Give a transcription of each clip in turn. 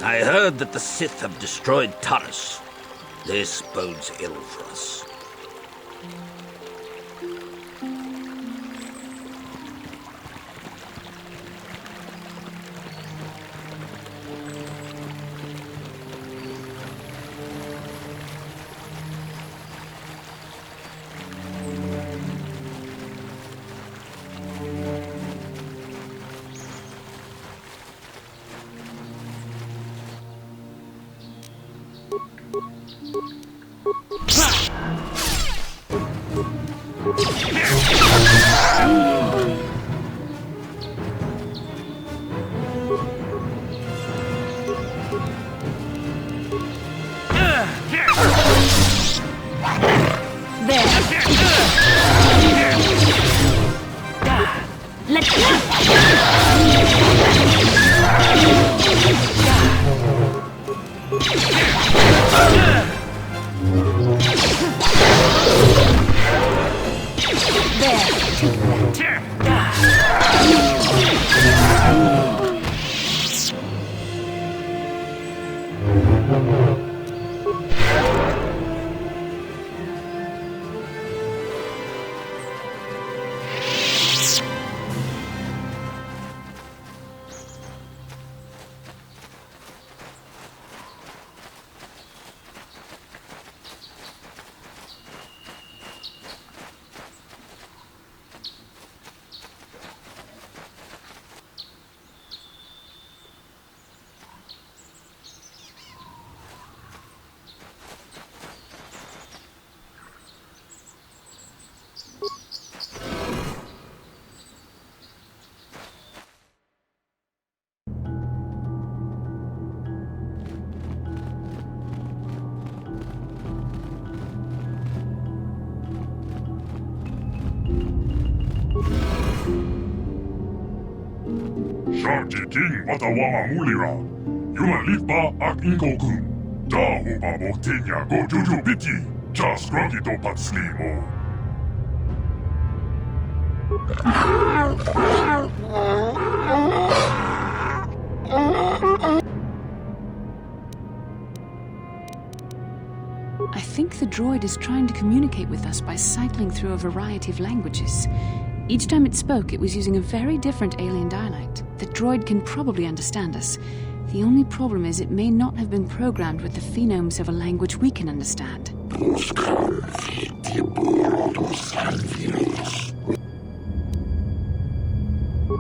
I heard that the Sith have destroyed Taurus. This bodes ill for us. King Watawama Mulira, Yulan Litba ak Inkoku, Da Uba Moktenya Go Juju Biti, Jas Grogito Patslimo. I think the droid is trying to communicate with us by cycling through a variety of languages. Each time it spoke, it was using a very different alien dialect. The droid can probably understand us. The only problem is it may not have been programmed with the phonemes of a language we can understand.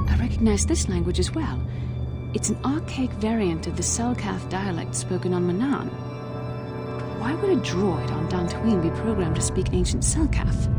I recognize this language as well. It's an archaic variant of the Selkath dialect spoken on Manaan. Why would a droid on Dantooine be programmed to speak ancient Selkath?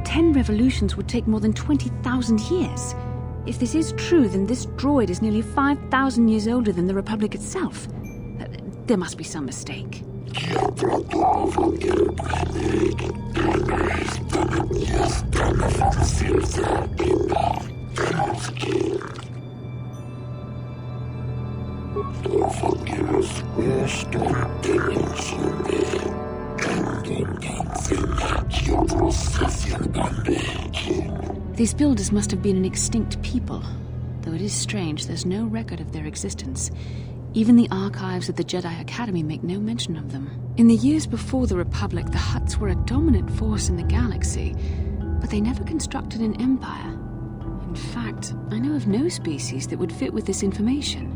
Ten revolutions would take more than 20,000 years. If this is true, then this droid is nearly 5,000 years older than the Republic itself. There must be some mistake. These builders must have been an extinct people, though it is strange there's no record of their existence. Even the archives of the Jedi Academy make no mention of them. In the years before the Republic, the Hutts were a dominant force in the galaxy, but they never constructed an empire. In fact, I know of no species that would fit with this information.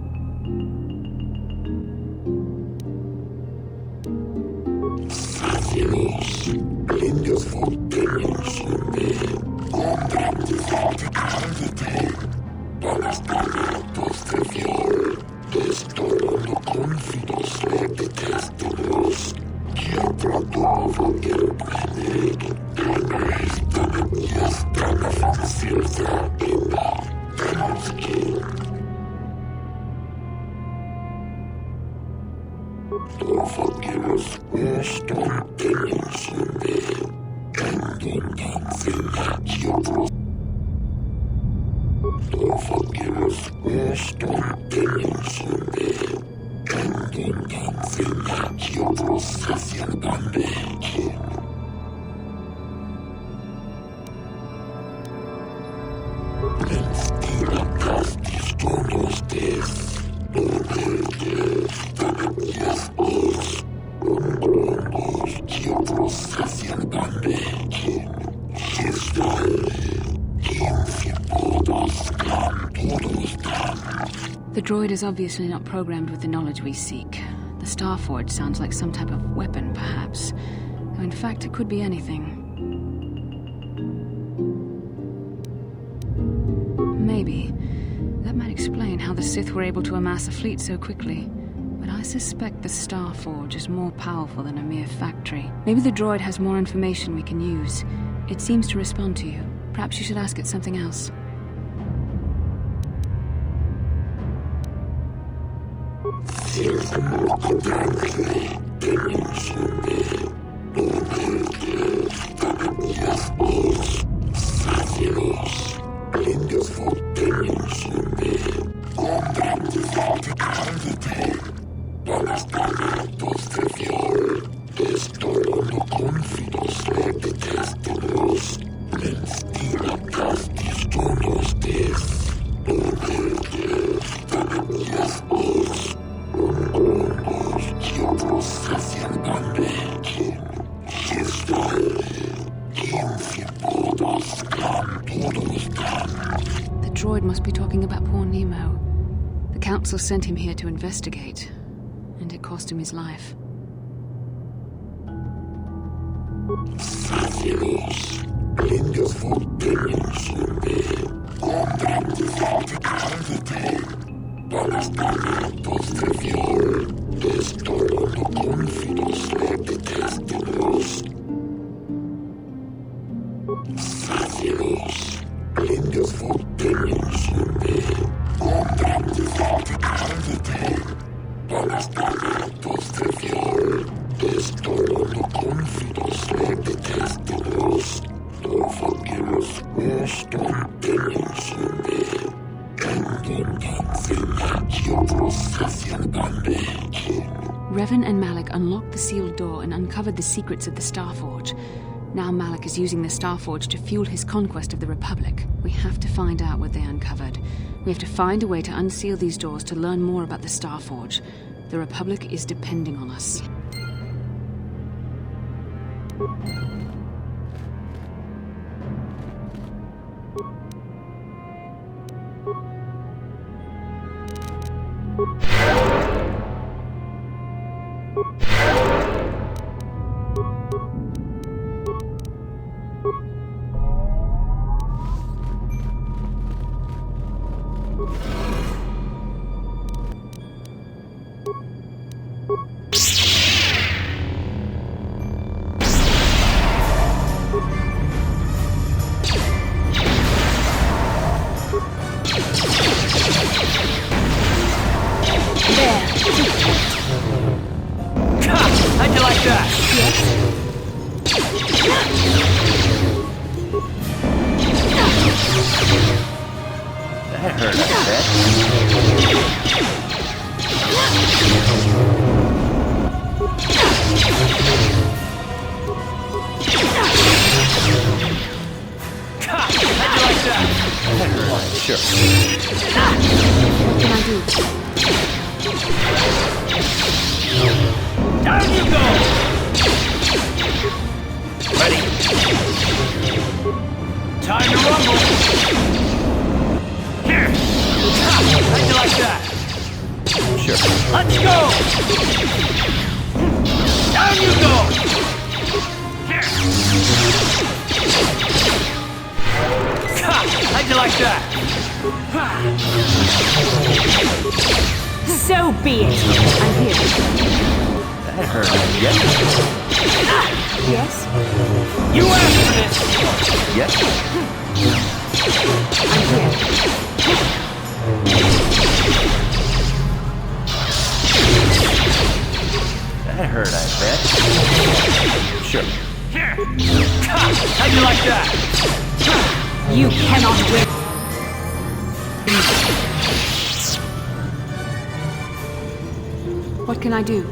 The droid is obviously not programmed with the knowledge we seek. The Starforge sounds like some type of weapon, perhaps. Though in fact, it could be anything. Maybe. That might explain how the Sith were able to amass a fleet so quickly. But I suspect the Starforge is more powerful than a mere factory. Maybe the droid has more information we can use. It seems to respond to you. Perhaps you should ask it something else. The droid must be talking about poor Nemo. The Council sent him here to investigate, and it cost him his life. Revan and Malik unlocked the sealed door and uncovered the secrets of the Starforge. Now Malik is using the Starforge to fuel his conquest of the Republic. We have to find out what they uncovered. We have to find a way to unseal these doors to learn more about the Starforge. The Republic is depending on us. How'd you like that? That hurt, I bet. How'd you like that? That hurt, sure. What can I do? Down you go! Ready? Time to rumble! Here! How'd you like that? Sure. Let's go! Down you go! Here! How'd you like that? So be it. I'm here. That hurt, yes? Yes? You asked for this! Yes? I'm here. That hurt, I bet. Sure. Here! How'd you like like that? You cannot win. What can I do?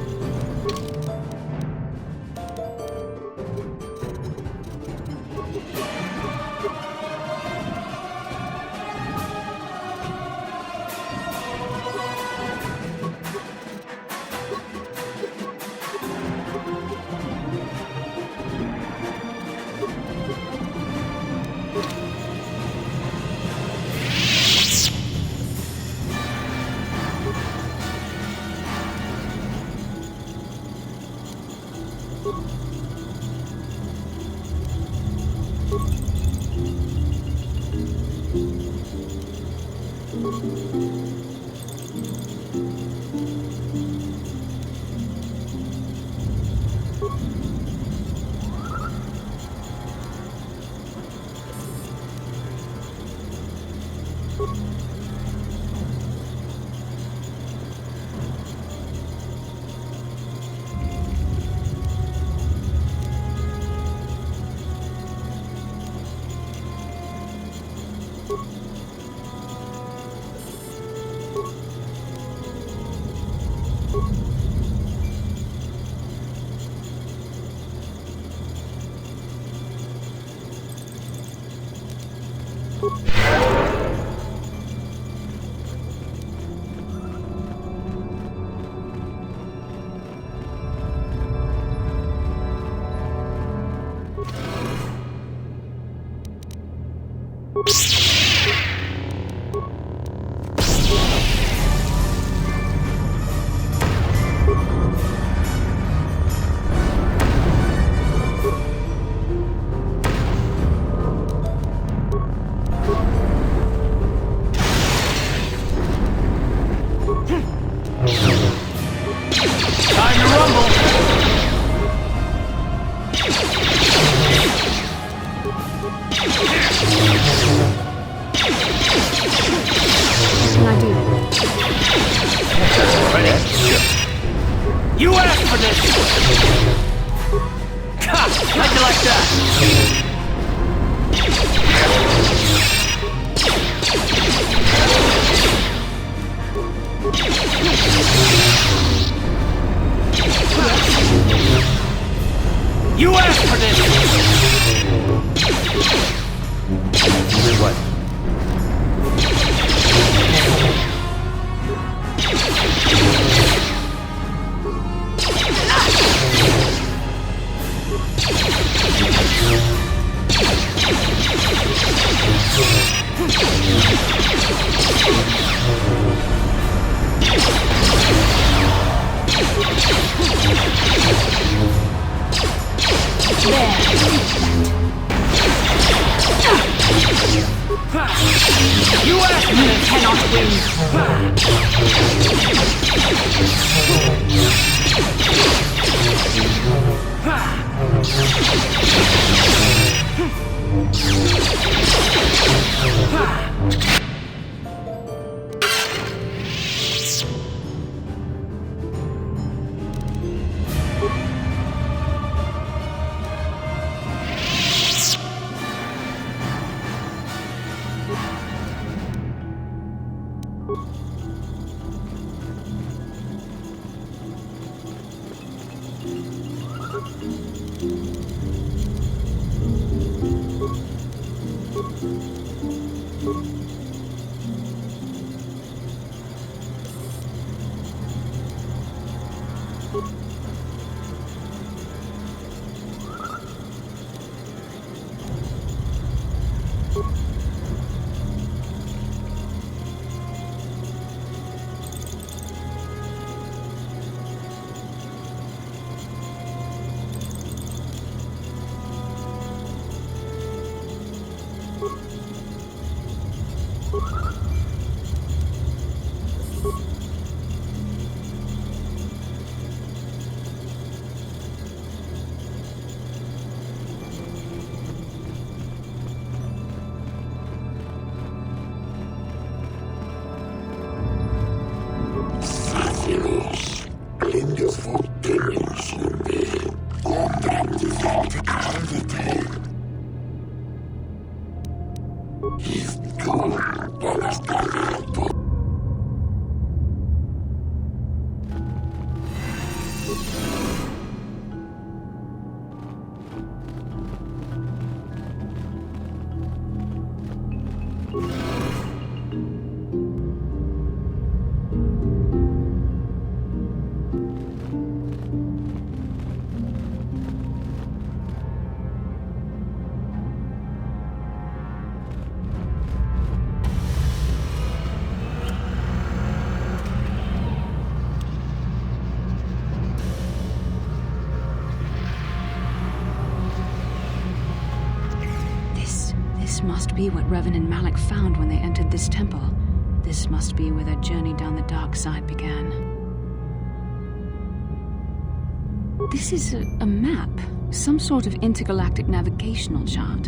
You asked for this! Ha! How'd you like that? You asked for this! What? You asked me! You cannot win. This must be what Revan and Malak found when they entered this temple. This must be where their journey down the dark side began. This is a map, some sort of intergalactic navigational chart.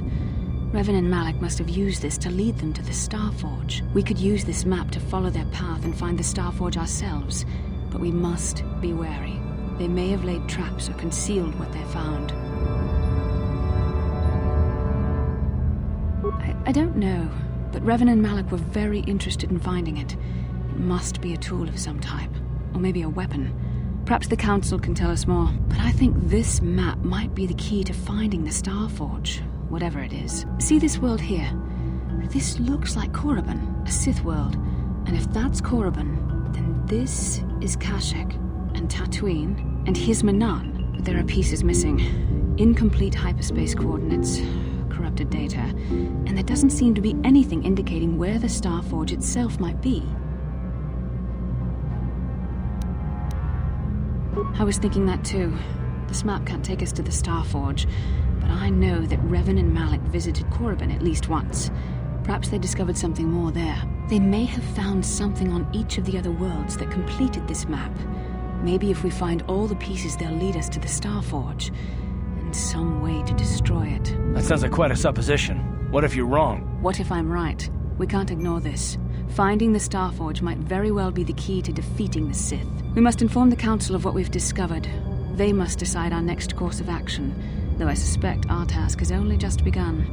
Revan and Malak must have used this to lead them to the Starforge. We could use this map to follow their path and find the Starforge ourselves, but we must be wary. They may have laid traps or concealed what they found. I don't know, but Revan and Malak were very interested in finding it. It must be a tool of some type, or maybe a weapon. Perhaps the Council can tell us more, but I think this map might be the key to finding the Starforge, whatever it is. See this world here? This looks like Korriban, a Sith world, and if that's Korriban, then this is Kashyyyk, and Dantooine, and here's Manan, but there are pieces missing. Incomplete hyperspace coordinates, corrupted data, and there doesn't seem to be anything indicating where the Starforge itself might be. I was thinking that too. This map can't take us to the Starforge, but I know that Revan and Malak visited Korriban at least once. Perhaps they discovered something more there. They may have found something on each of the other worlds that completed this map. Maybe if we find all the pieces, they'll lead us to the Starforge, and some way to destroy it. That sounds like quite a supposition. What if you're wrong? What if I'm right? We can't ignore this. Finding the Starforge might very well be the key to defeating the Sith. We must inform the Council of what we've discovered. They must decide our next course of action, though I suspect our task has only just begun.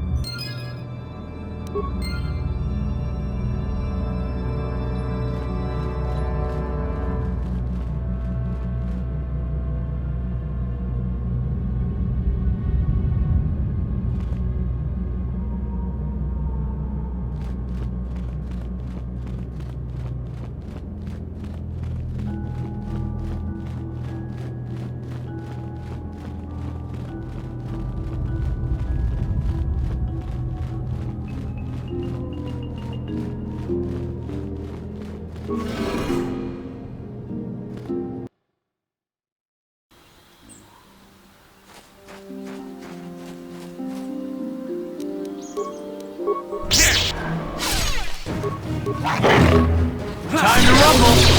Time to rumble!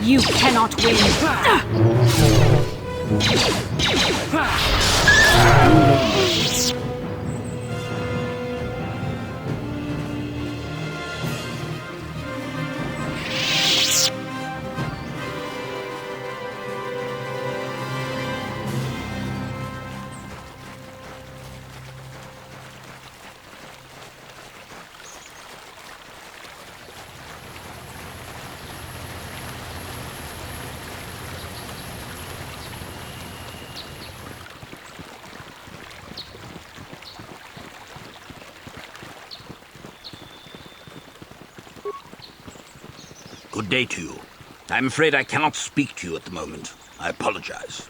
You cannot win. Good day to you. I'm afraid I cannot speak to you at the moment. I apologize.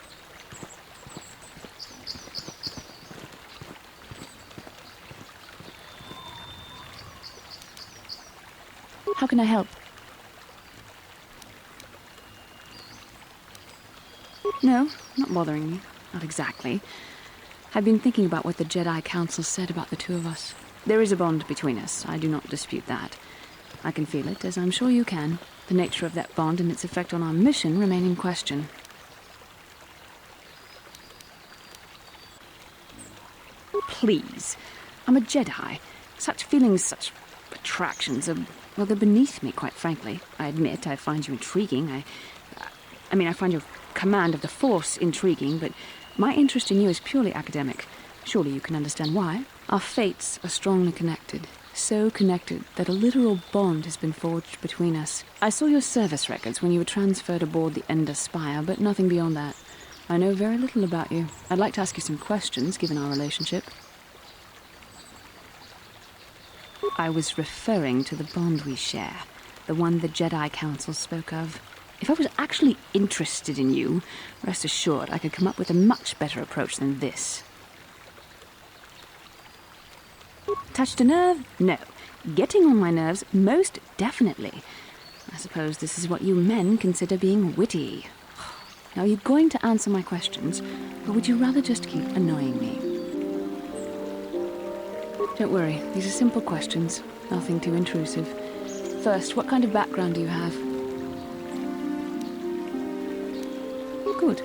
How can I help? No, not bothering you. Not exactly. I've been thinking about what the Jedi Council said about the two of us. There is a bond between us. I do not dispute that. I can feel it, as I'm sure you can. The nature of that bond and its effect on our mission remain in question. Please. I'm a Jedi. Such feelings, such attractions are, well, they're beneath me, quite frankly. I admit I find you intriguing. I find your command of the Force intriguing, but my interest in you is purely academic. Surely you can understand why. Our fates are strongly connected. So connected that a literal bond has been forged between us. I saw your service records when you were transferred aboard the Ender Spire, but nothing beyond that. I know very little about you. I'd like to ask you some questions, given our relationship. I was referring to the bond we share, the one the Jedi Council spoke of. If I was actually interested in you, rest assured I could come up with a much better approach than this. Touched a nerve? No. Getting on my nerves? Most definitely. I suppose this is what you men consider being witty. Now, are you going to answer my questions, or would you rather just keep annoying me? Don't worry, these are simple questions, nothing too intrusive. First, what kind of background do you have? Good.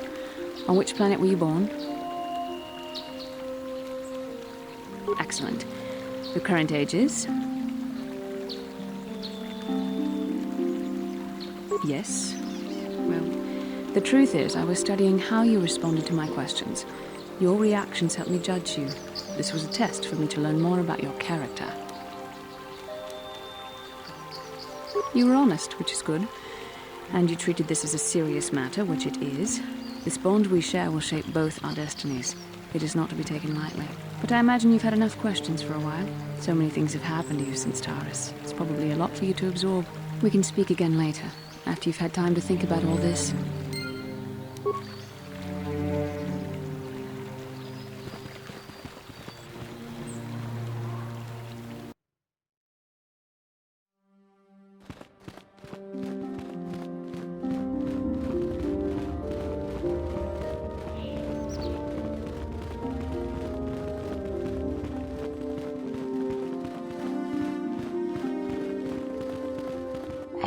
On which planet were you born? Excellent. Your current age is? Yes. Well, the truth is, I was studying how you responded to my questions. Your reactions helped me judge you. This was a test for me to learn more about your character. You were honest, which is good. And you treated this as a serious matter, which it is. This bond we share will shape both our destinies. It is not to be taken lightly. But I imagine you've had enough questions for a while. So many things have happened to you since Taurus. It's probably a lot for you to absorb. We can speak again later, after you've had time to think about all this.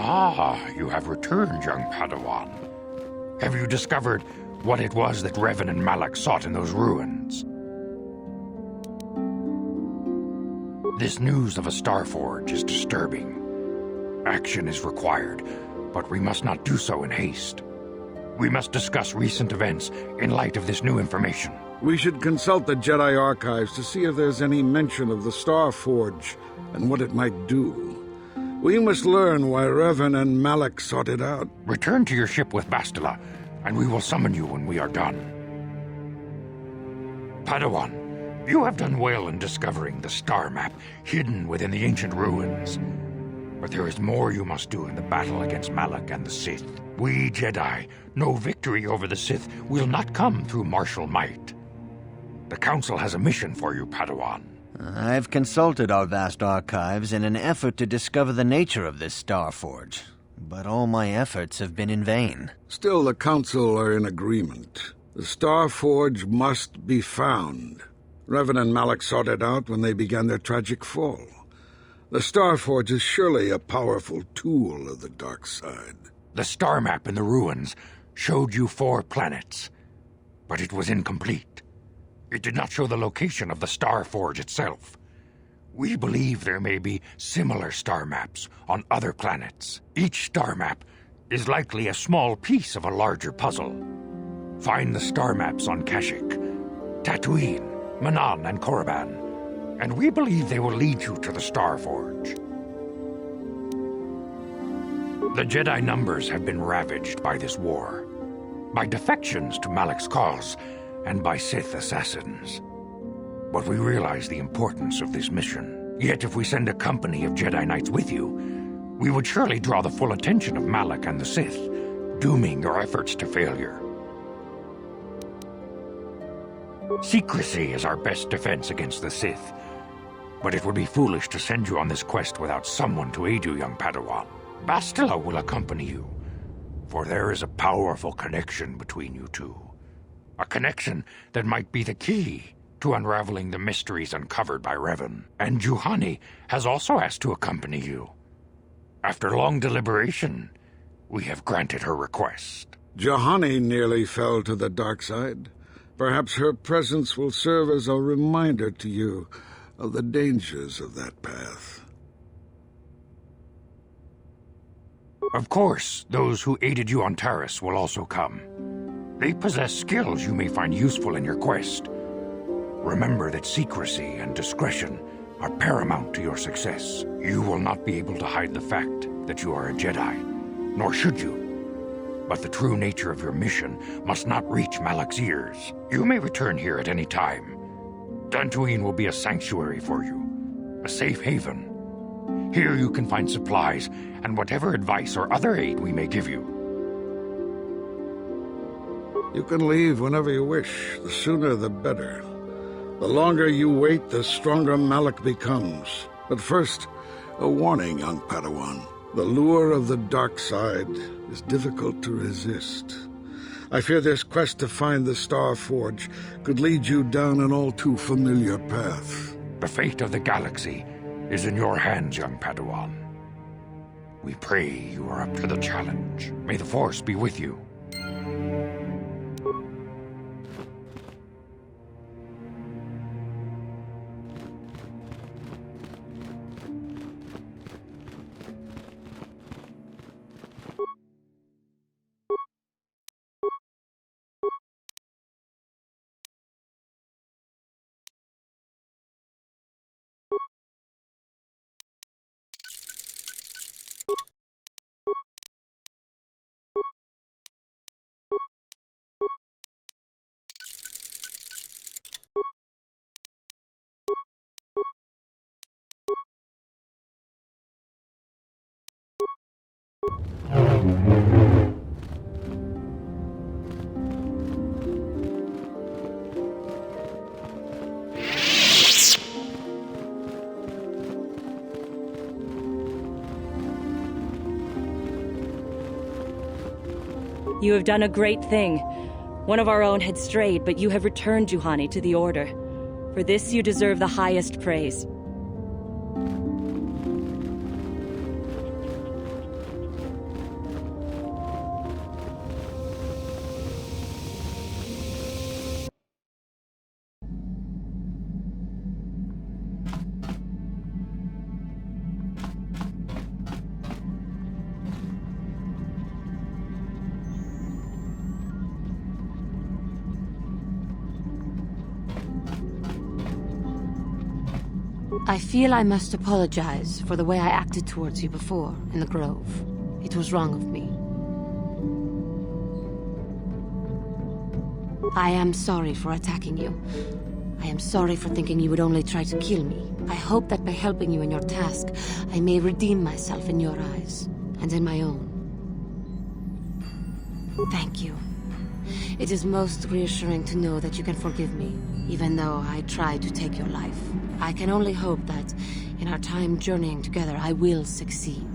Ah, you have returned, young Padawan. Have you discovered what it was that Revan and Malak sought in those ruins? This news of a Starforge is disturbing. Action is required, but we must not do so in haste. We must discuss recent events in light of this new information. We should consult the Jedi archives to see if there's any mention of the Starforge and what it might do. We must learn why Revan and Malak sought it out. Return to your ship with Bastila, and we will summon you when we are done. Padawan, you have done well in discovering the star map hidden within the ancient ruins. But there is more you must do in the battle against Malak and the Sith. We Jedi know victory over the Sith will not come through martial might. The Council has a mission for you, Padawan. I've consulted our vast archives in an effort to discover the nature of this Starforge, but all my efforts have been in vain. Still, the Council are in agreement. The Starforge must be found. Revan and Malak sought it out when they began their tragic fall. The Starforge is surely a powerful tool of the dark side. The star map in the ruins showed you 4 planets, but it was incomplete. It did not show the location of the Starforge itself. We believe there may be similar star maps on other planets. Each star map is likely a small piece of a larger puzzle. Find the star maps on Kashyyyk, Dantooine, Manan, and Korriban, and we believe they will lead you to the Starforge. The Jedi numbers have been ravaged by this war, by defections to Malak's cause, and by Sith assassins. But we realize the importance of this mission. Yet if we send a company of Jedi Knights with you, we would surely draw the full attention of Malak and the Sith, dooming your efforts to failure. Secrecy is our best defense against the Sith, but it would be foolish to send you on this quest without someone to aid you, young Padawan. Bastila will accompany you, for there is a powerful connection between you two. A connection that might be the key to unraveling the mysteries uncovered by Revan, and Juhani has also asked to accompany you. After long deliberation, we have granted her request. Juhani nearly fell to the dark side. Perhaps her presence will serve as a reminder to you of the dangers of that path. Of course, those who aided you on Taris will also come. They possess skills you may find useful in your quest. Remember that secrecy and discretion are paramount to your success. You will not be able to hide the fact that you are a Jedi, nor should you. But the true nature of your mission must not reach Malak's ears. You may return here at any time. Dantooine will be a sanctuary for you, a safe haven. Here you can find supplies and whatever advice or other aid we may give you. You can leave whenever you wish. The sooner the better. The longer you wait, the stronger Malak becomes. But first, a warning, young Padawan. The lure of the dark side is difficult to resist. I fear this quest to find the Star Forge could lead you down an all too familiar path. The fate of the galaxy is in your hands, young Padawan. We pray you are up to the challenge. May the Force be with you. You have done a great thing. One of our own had strayed, but you have returned Juhani to the Order. For this you deserve the highest praise. I feel I must apologize for the way I acted towards you before, in the Grove. It was wrong of me. I am sorry for attacking you. I am sorry for thinking you would only try to kill me. I hope that by helping you in your task, I may redeem myself in your eyes, and in my own. Thank you. It is most reassuring to know that you can forgive me, even though I tried to take your life. I can only hope that, in our time journeying together, I will succeed.